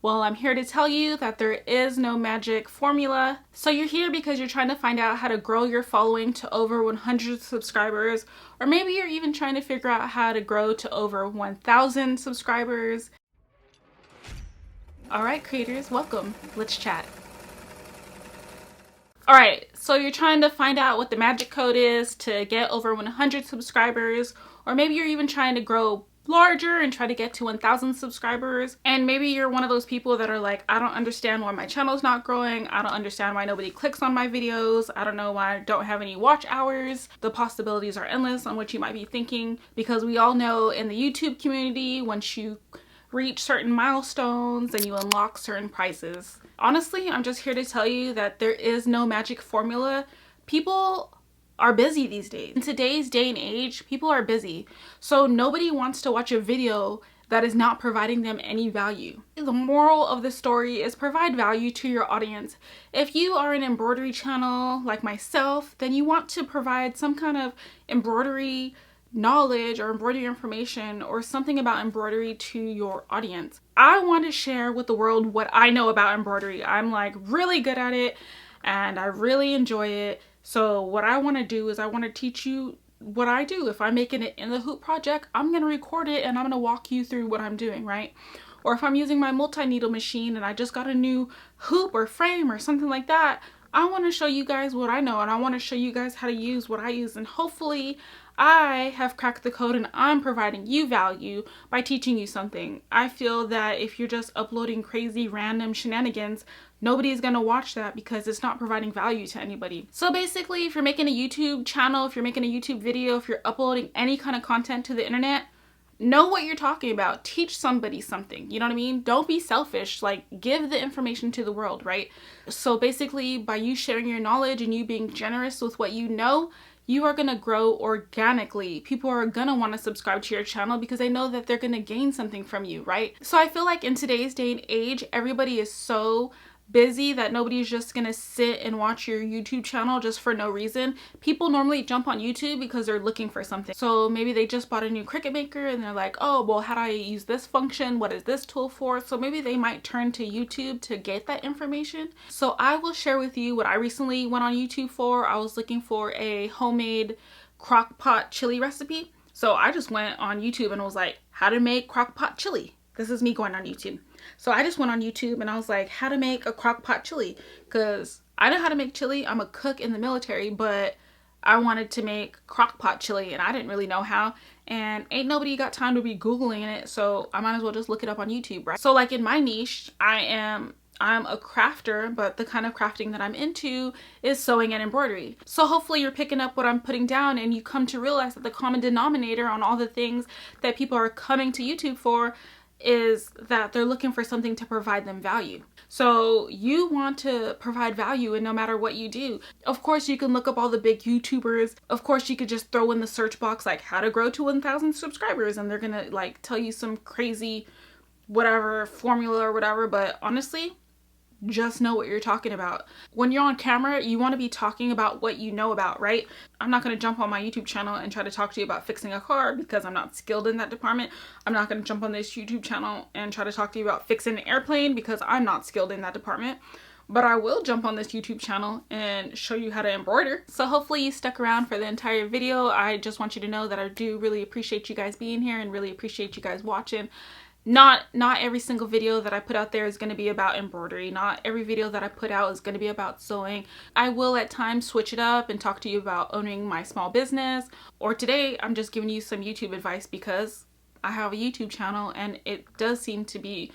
Well, I'm here to tell you that there is no magic formula. So you're here because you're trying to find out how to grow your following to over 100 subscribers, or maybe you're even trying to figure out how to grow to over 1,000 subscribers. All right, creators, welcome. Let's chat. All right, so you're trying to find out what the magic code is to get over 100 subscribers, or maybe you're even trying to grow larger and try to get to 1,000 subscribers. And maybe you're one of those people that are like, I don't understand why my channel's not growing. I don't understand why nobody clicks on my videos. I don't know why I don't have any watch hours. The possibilities are endless on what you might be thinking, because we all know in the YouTube community, once you reach certain milestones and you unlock certain prizes. Honestly, I'm just here to tell you that there is no magic formula. People are busy these days. In today's day and age, people are busy. So nobody wants to watch a video that is not providing them any value. The moral of the story is provide value to your audience. If you are an embroidery channel like myself, then you want to provide some kind of embroidery knowledge or embroidery information or something about embroidery to your audience. I want to share with the world what I know about embroidery. I'm like really good at it and I really enjoy it. So what I want to do is I want to teach you what I do. If I'm making it in the hoop project, I'm going to record it and I'm going to walk you through what I'm doing, right? Or if I'm using my multi-needle machine and I just got a new hoop or frame or something like that, I want to show you guys what I know and I want to show you guys how to use what I use, and hopefully I have cracked the code and I'm providing you value by teaching you something. I feel that if you're just uploading crazy random shenanigans, nobody's gonna watch that because it's not providing value to anybody. So basically, if you're making a YouTube channel, if you're making a YouTube video, if you're uploading any kind of content to the internet, know what you're talking about. Teach somebody something, you know what I mean? Don't be selfish, like give the information to the world, right? So basically, by you sharing your knowledge and you being generous with what you know, you are going to grow organically. People are going to want to subscribe to your channel because they know that they're going to gain something from you, right? So I feel like in today's day and age, everybody is so busy that nobody's just gonna sit and watch your YouTube channel just for no reason. People normally jump on YouTube because they're looking for something. So maybe they just bought a new Cricut maker and they're like, oh, well, how do I use this function? What is this tool for? So maybe they might turn to YouTube to get that information. So I will share with you what I recently went on YouTube for. I was looking for a homemade crock pot chili recipe. So I just went on YouTube and was like, how to make crock pot chili. This is me going on YouTube. So I just went on YouTube and I was like, how to make a crock pot chili, because I know how to make chili. I'm a cook in the military, but I wanted to make crock pot chili and I didn't really know how, and ain't nobody got time to be Googling it. So I might as well just look it up on YouTube, right? So like in my niche, I'm a crafter, but the kind of crafting that I'm into is sewing and embroidery. So hopefully you're picking up what I'm putting down and you come to realize that the common denominator on all the things that people are coming to YouTube for is that they're looking for something to provide them value. So you want to provide value in no matter what you do. Of course, you can look up all the big YouTubers. Of course, you could just throw in the search box like how to grow to 1,000 subscribers and they're gonna like tell you some crazy whatever formula or whatever. But honestly, just know what you're talking about. When you're on camera, you want to be talking about what you know about, right? I'm not going to jump on my YouTube channel and try to talk to you about fixing a car because I'm not skilled in that department. I'm not going to jump on this YouTube channel and try to talk to you about fixing an airplane because I'm not skilled in that department. But I will jump on this YouTube channel and show you how to embroider. So hopefully you stuck around for the entire video. I just want you to know that I do really appreciate you guys being here and really appreciate you guys watching. Not every single video that I put out there is going to be about embroidery. Not every video that I put out is going to be about sewing. I will at times switch it up and talk to you about owning my small business. Or today I'm just giving you some YouTube advice because I have a YouTube channel and it does seem to be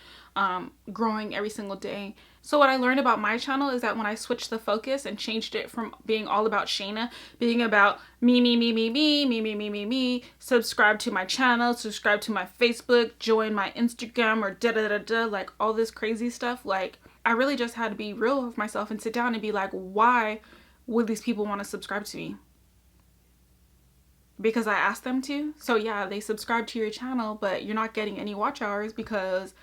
growing every single day. So what I learned about my channel is that when I switched the focus and changed it from being all about Shayna, being about me, subscribe to my channel, subscribe to my Facebook, join my Instagram, or like all this crazy stuff, like I really just had to be real with myself and sit down and be like, why would these people want to subscribe to me? Because I asked them to. So yeah, they subscribe to your channel, but you're not getting any watch hours because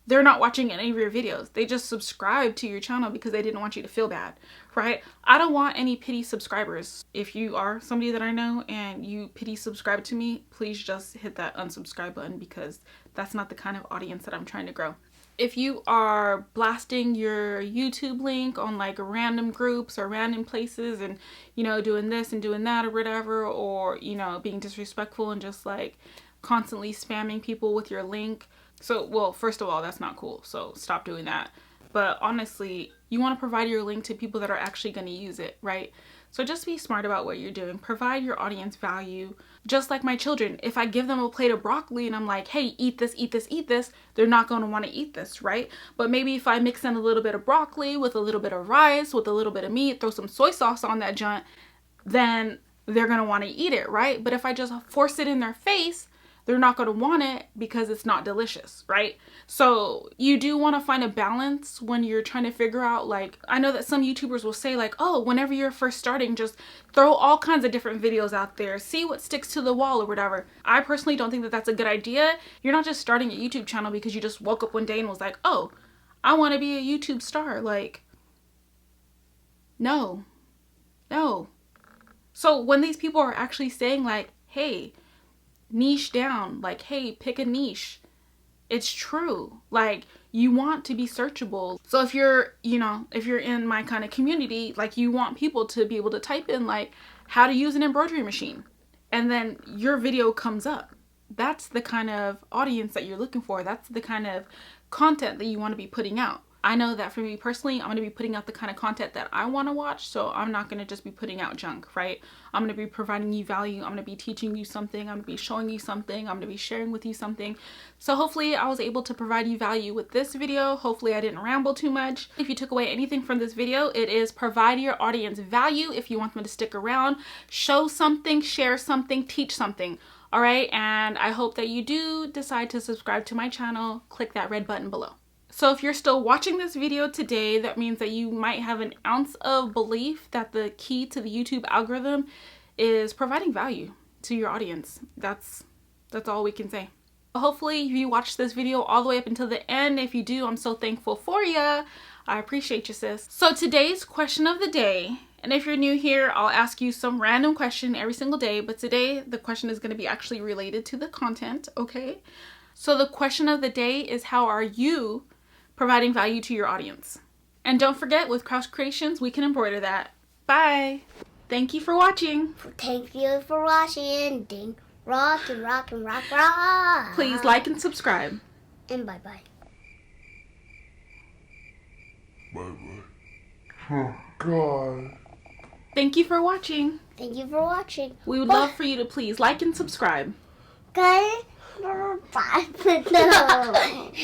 they're not watching any of your videos. They just subscribe to your channel because they didn't want you to feel bad, right? I don't want any pity subscribers. If you are somebody that I know and you pity subscribe to me, please just hit that unsubscribe button because that's not the kind of audience that I'm trying to grow. if you are blasting your YouTube link on like random groups or random places and, you know, doing this and doing that or whatever, or, you know, being disrespectful and just like constantly spamming people with your link. So, well, first of all, that's not cool. So stop doing that. But honestly, you want to provide your link to people that are actually going to use it, right? So just be smart about what you're doing. Provide your audience value. Just like my children, if I give them a plate of broccoli and I'm like, hey, eat this, eat this, eat this, they're not going to want to eat this, right? But maybe if I mix in a little bit of broccoli with a little bit of rice, with a little bit of meat, throw some soy sauce on that joint, then they're going to want to eat it, right? But if I just force it in their face, they're not going to want it because it's not delicious, right? So you do want to find a balance when you're trying to figure out, like, I know that some YouTubers will say like, oh, whenever you're first starting, just throw all kinds of different videos out there, see what sticks to the wall or whatever. I personally don't think that that's a good idea. You're not just starting a YouTube channel because you just woke up one day and was like, oh, I want to be a YouTube star. Like, no. So when these people are actually saying like, hey, niche down, like, hey, pick a niche, it's true. Like, you want to be searchable. So if you're, you know, if you're in my kind of community, like, you want people to be able to type in like how to use an embroidery machine, and then your video comes up. That's the kind of audience that you're looking for. That's the kind of content that you want to be putting out. I know that for me personally, I'm going to be putting out the kind of content that I want to watch. So I'm not going to just be putting out junk, right? I'm going to be providing you value. I'm going to be teaching you something. I'm going to be showing you something. I'm going to be sharing with you something. So hopefully I was able to provide you value with this video. Hopefully I didn't ramble too much. If you took away anything from this video, it is provide your audience value if you want them to stick around. Show something, share something, teach something. All right. And I hope that you do decide to subscribe to my channel. Click that red button below. So if you're still watching this video today, that means that you might have an ounce of belief that the key to the YouTube algorithm is providing value to your audience. That's all we can say. Hopefully you watched this video all the way up until the end. If you do, I'm so thankful for you. I appreciate you, sis. So today's question of the day, and if you're new here, I'll ask you some random question every single day, but today the question is going to be actually related to the content, okay? So the question of the day is, how are you providing value to your audience? And don't forget, with Krause Creations, we can embroider that. Bye. Thank you for watching. Thank you for watching. Ding, rock and rock and rock, rock. Please like and subscribe. And bye-bye. Bye-bye. Oh, God. Thank you for watching. Thank you for watching. We would love for you to please like and subscribe. Okay? Bye. No.